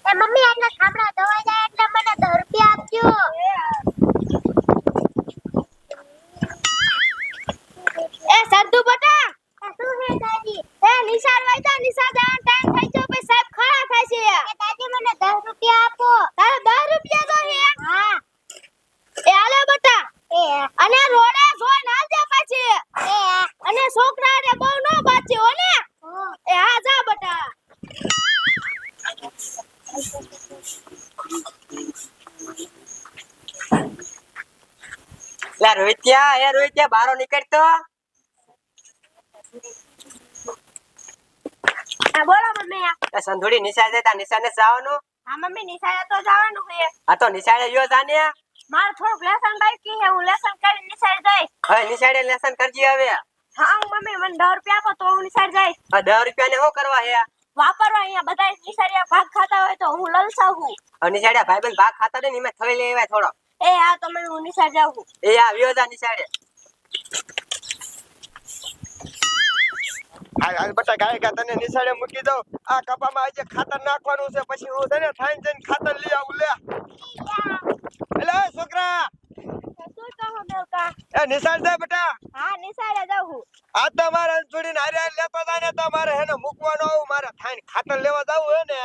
એ mummy એટલે ખામડા ધોવાઈ જાય એટલે મને 10 રૂપિયા આપજો. એ સરદુ બટા શું હે દાદી? એ નિશાળ વાયદા નિશાળ જવાનો ટાઈમ થઈ ગયો પછી સાહેબ ખડા થાય છે. એ દાદી મને 10 રૂપિયા આપો. તારે 10 રૂપિયા તો હે? હા. એ હાલે બટા. એ અને રોડે જોઈ ના જા પાછી. એ અને છોકરા રે બહુ ન બાચી હો ને. એ હા જા બટા. લા રોહિત્યા બારો નીકળતો. આ બોલો મમ્મી. એ સંધોડી નિશાળ જતા નિશાળને જવાનું. હા મમ્મી નિશાળે તો જવાનું છે. આ તો નિશાળે ગયો જાને. મારે થોડુંક લેસન બાકી છે, હું લેસન કરીને નિશાળે જઈશ. હવે નિશાળે લેસન કરજી હવે. હા મમ્મી મને 10 રૂપિયા આપો તો હું નિશાળે જઈશ. આ 10 રૂપિયા ને શું કરવા હે? વાપરવા અહીંયા બધા નિશાળિયા ભાગ ખાતા હોય તો હું લલસાવું. હવે નિશાળે ભાઈબંધ ભાગ ખાતા ને એમાં થઈ લેવાય થોડો. એ હા તમે હું નિશાળ જાઉં. એ આ વ્યો જા નિશાળે. આ બટા ગાય તને નિશાળે મૂકી દઉં. આ કપામાં આજે ખાતર નાખવાનું છે, પછી હું છે ને થાઈન જઈને ખાતર લઈ આવું. લે એલે છોકરા, શું કહો બેટા? એ નિશાળ જાય બટા. હા નિશાળે જાઉં. આ તમારે છોડીને હારે લેતો જાય ને તમારે હેને મૂકવાનો આવું. મારે થાઈન ખાતર લેવા જાવું હે ને,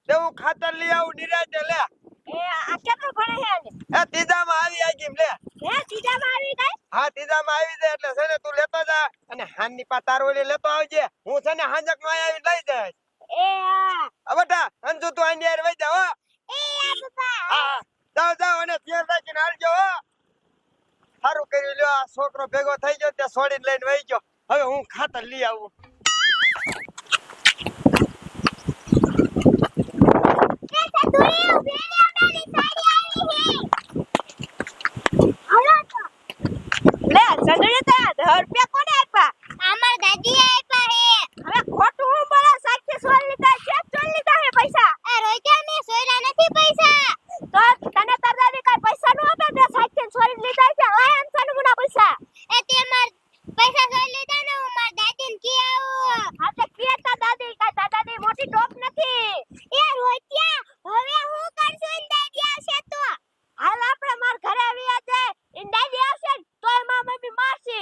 તે હું ખાતર લઈ આવું નિરાતે. લે એ આ કેટલું ભણે છે ને? એ ત્રીજામાં આવી આગી. લે હે તીજામાં આવી ગઈ? હા ત્રીજામાં આવી જાય એટલે છે ને તું લેતો જા. અને હાનની પા તારોલી લેતો આવજે. હું છે ને હાંજક નો આવી લઈ જાય. એ હા. આ બટા અંજુ તું આની હારે વઈ જા હો. એ આ પપ્પા. હા જાવ અને ધ્યાન રાખીને હાલજો હો. સારું કર્યું. લ્યો આ છોકરો ભેગો થઈ ગયો તે છોડીને લઈને વઈ ગયો. હવે હું ખાતર લઈ આવું. એ સતુરી ઉભી રહે, અમારી સાડી આવી હે. હાલો તો. લે સંગડી તો 10 રૂપિયા કોને આપ્યા? અમાર દાદી આપ્યા હે. હવે ખોટું હું બોલે? સાચી સોલ લીધા છે, ચોલ લીધા હે પૈસા. એ રોજા મે સોયરા નથી પૈસા. તો તને તાર દાદી કઈ પૈસા નો આપે? તે સાચી સોલ લીધા છે, લાય આમ સાનું મુના પૈસા. એ તે માર પૈસા સોય લીધા ને હું માર દાદીને કી આવું. હા તે કેતા દાદી કઈ તાર દાદી મોટી ટોપ નથી. એ રોજા હવે હું કરશું ને દાદી આવશે તો? હાલ આપણે માર ઘરે આવ્યા છે, ઈન દાદી આવશે ને તોય માં મમ્મી મારશે.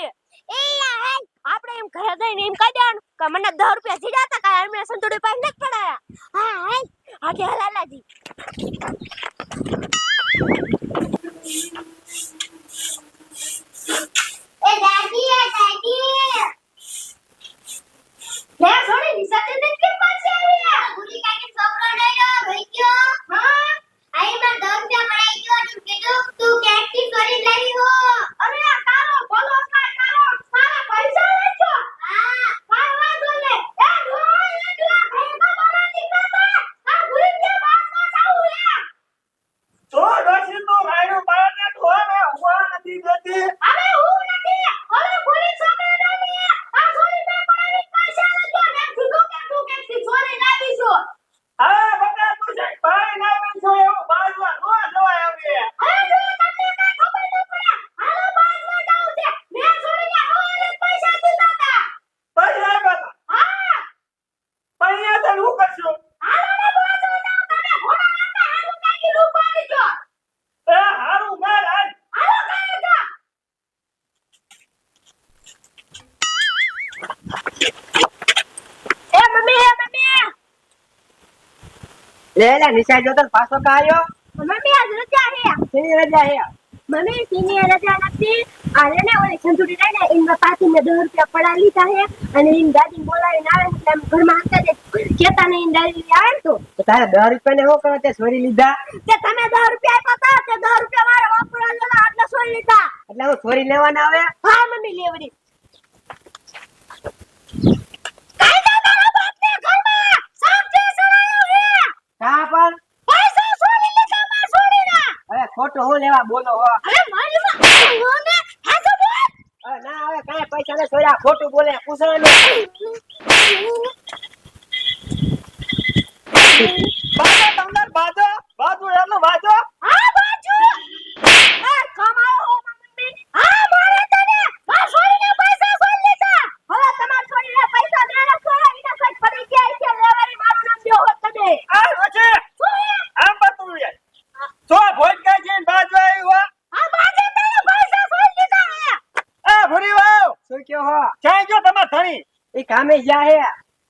એ હાલ આપણે એમ ઘરે જઈને એમ કહી દેવાનું કે મને 10 રૂપિયા જીડા તા કાઈ અમે સંતુડી પાસે નથી પડાયા. હા હાલ આગે હલાલાજી. એ દાદી લે છોડી નિશાતે ને કેમ પાસે આવ્યા? ગુડી કાકી છોકરો ડર્યો ભઈ ગયો. હા આઈ માં 10 રૂપિયા મળી ગયો ને કીધું તું કેટકી કરી લાવી હો. અરે આ તારો બોલો કાય તારો મારા પૈસા લેજો. હા કાઈ વાંધો ને. એ ઢોળ લેજો ભેગા મારા દીકરા આ ભૂલી ગયા વાસમાં જાવું લે. તો ડોશી તો રાયનો બાળને ઢોને ઉભા નથી દેતી. હવે હું નથી. હવે ભૂલી છોકરા ને આ છોડી મે પડાવી પૈસા લેજો ને કીધું કે તું કેથી છોરી લાવી છો. હા બટા તું છે ભાઈ લાવી છો એવું બાજવા નો જવાય હવે. હવે જો તમને કઈ ખબર ન પડે. હાલો બાજવા જાવ છે. મે છોડીને હવારે પૈસા દીધા તા. પૈસા આપ્યા હા પૈસા તો હું કરશું. હાલો ને બાજવા જાવ તમે ઘોડા નાખા હારું કાકી રૂપાડી જો. એ હારું માર હાલ. હાલો કાઈ જા. એ મમ્મી લે નિશાળ જોતો પાછો કા આવ્યો. મમ્મી આજ રજા હે. શેની રજા હે? મમ્મી સીની રજા નથી. આલે ને ઓલી સંતુડી રહી ને ઇન પાછી મે 10 રૂપિયા પડા લીધા હે અને ઇન દાદી બોલાવીને આવે એટલે એમ ઘરમાં આંટા દે કેતા ને ઇન દાદી આવે તો તારે 10 રૂપિયા ને શું કરવા તે છોરી લીધા? કે તમે 10 રૂપિયા આપ્યા તા તે 10 રૂપિયા મારે વાપરવા લેલા આટલા છોડી લીધા. એટલે હું છોરી લેવાના આવે? હા મમ્મી લેવડી. કાઈ કા તારા બાપને ઘરમાં સાચે સરાયો હે. કા પણ પૈસા છોડી લીધા માર છોડીના. હવે ખોટું હું લેવા બોલો હો. અરે મારી માં ને હાથો બોલ. હવે ના હવે કાંઈ પૈસા ને છોડ્યા ખોટું બોલે પૂછવાનું. બાજો તમને બાજો એનો બાજો. હા બાજુ એ કમાયો હો મમ્મી. હા મારે તને માર છોડીને પૈસા છોડી લીધા. હવે તમાર છોડીને પૈસા દેના છોડા ઈના કોઈ પડી ગયા છે લેવારી મારું નામ દ્યો હો તમે. આ રોજે શું કામે ગયા હે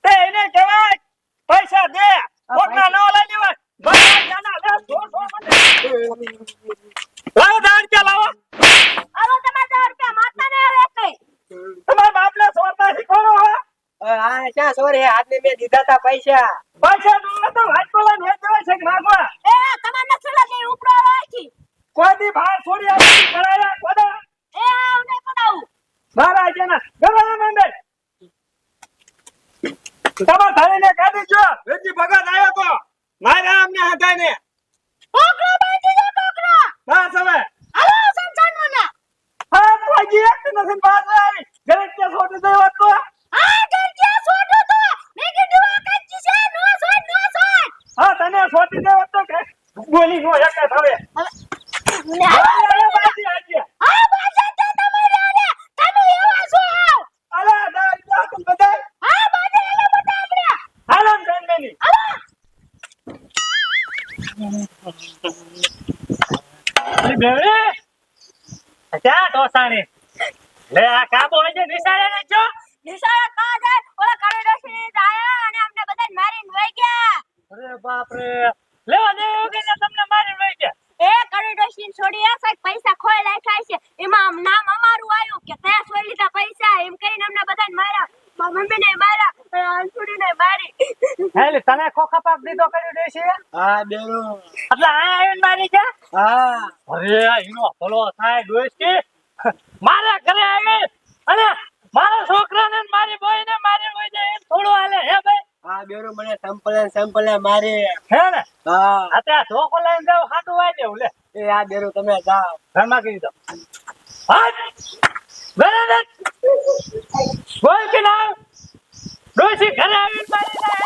તે એને કહેવાય પૈસા દે કોકના ન લઈ લેવાય બરાબર જાના લે લાવો 10 રૂપિયા લાવો આવો તમે 10 રૂપિયા મારતા ને હવે કઈ તમારા બાપને સોરતા શીખવાડો હવે આ ક્યાં સોર હે હાથને મેં દીધા તા પૈસા પૈસા દૂર તો વાત બોલા ને દેવાય છે કે નાખવા એ તમાર નથી લાગે ઉપડો આથી કોઈ દી બહાર છોડી આવી કરાયા કોડા એ આવને પડાવું મારા જેના ગરવા માંડે તમાર થાળીને કાઢી જો વેજી ભગત આવ્યો તો મારા અમને હટાઈને કોકરો બાંધી દો કોકરો બસ હવે હાલો સંસારનો ના હા કોઈ એક નથી બાદ આવી ઘરે કે છોડી દે વાત તો આ ગરજ્યા છોડો તો મે કીધું આ કચ્ચી છે નો છોડ હા તને છોડી દે વાત તો કે બોલી નો એક હવે લે બાજી આજે આ બાજા તો તમારે આને તમે એવા છો અલા દા તું બધાય આ બાજા એલા મોટા આપણે હાલમ ગણમેની હાલો ઈ બેવે ક્યાં દોસાણી લે આ કાબો આજે નિશાળે ને જો નિશાળે કા જાય ઓલા કરોડોસી આયા અને અમને બધાને મારીને વઈ ગયા અરે બાપ રે લેવા દેવો કે તમને મારી વઈ ગયા એ કરોડોસી છોડી આ સાહેબ પૈસા ખોઈ નાખ્યા છે એમાં નામ અમારું આવ્યું કે તે છોડી લીધા પૈસા એમ કરીને અમને બધાને માર્યા મારી મમ્મીને માર્યા અંશુડીને મારી હેલે તને ખોખા પાક દીધો કર્યો દેશે હા બેરો એટલે આ આવીને મારી છે હા અરે ઈનો ભલો થાય દોસ્તી મારા ઘરે આવી અને મારા છોકરાને ને મારી બોયને મારી બોય એમ થોડું હાલે હે ભાઈ હા બેરો મને સંપલે મારે હે ને હા અત્યારે ધોકો લઈને જાવ હાટું વાય દેવું લે એ આ બેરો તમે જાઓ ઘરમાં કરી દો હાટ બરાબર બોલ કે ના ડોસી ઘરે આવીને મારી જાય